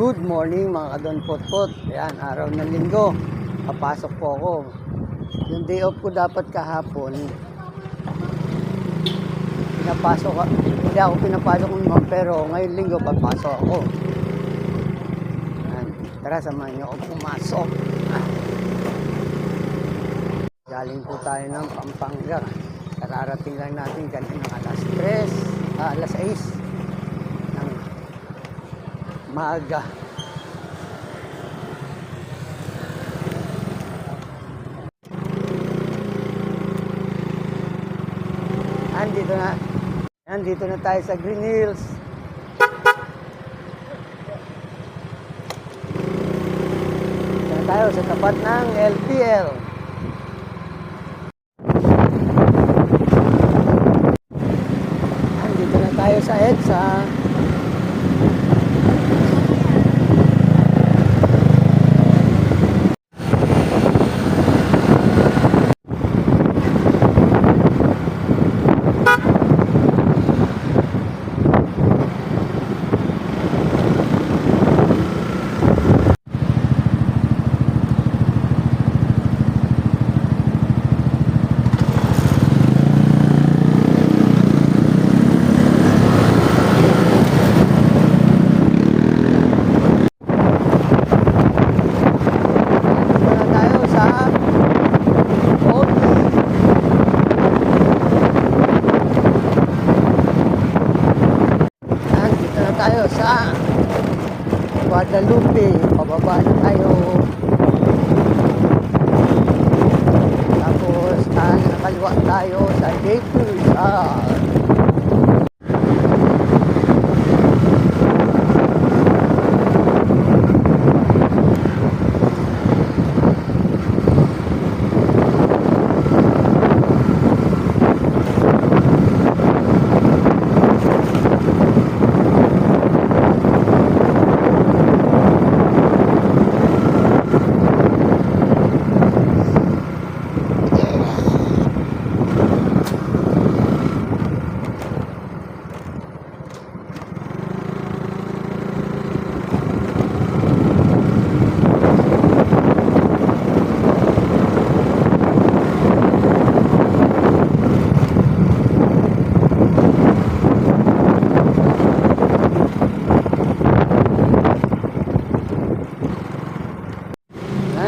Good morning mga kadon potpot. Ayan, araw ng linggo. Papasok po ako. Yung day off ko dapat kahapon. Hindi ako pinapasok naman, pero ngayong linggo papasok ako. Ayan, tara samahan niyo ako pumasok. Galing po tayo ng Pampanga. Kararating lang natin kanina alas 6 ng maaga. Andito na tayo sa Green Hills. Dito na tayo sa tapat ng LPL. Andito na tayo sa EDSA. Tayo sa Guadalupe, pababa na tayo. Tapos nakaliwa tayo sa Lake Rizal.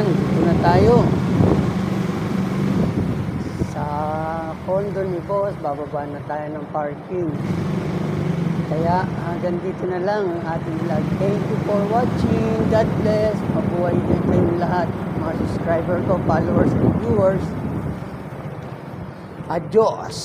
Dito na tayo sa condo ni boss. Bababa na tayo ng parking. Kaya hanggang dito na lang ang ating vlog. Thank you for watching. God bless. Mabuhay din kayong lahat, mga subscriber ko, followers and viewers. Adios.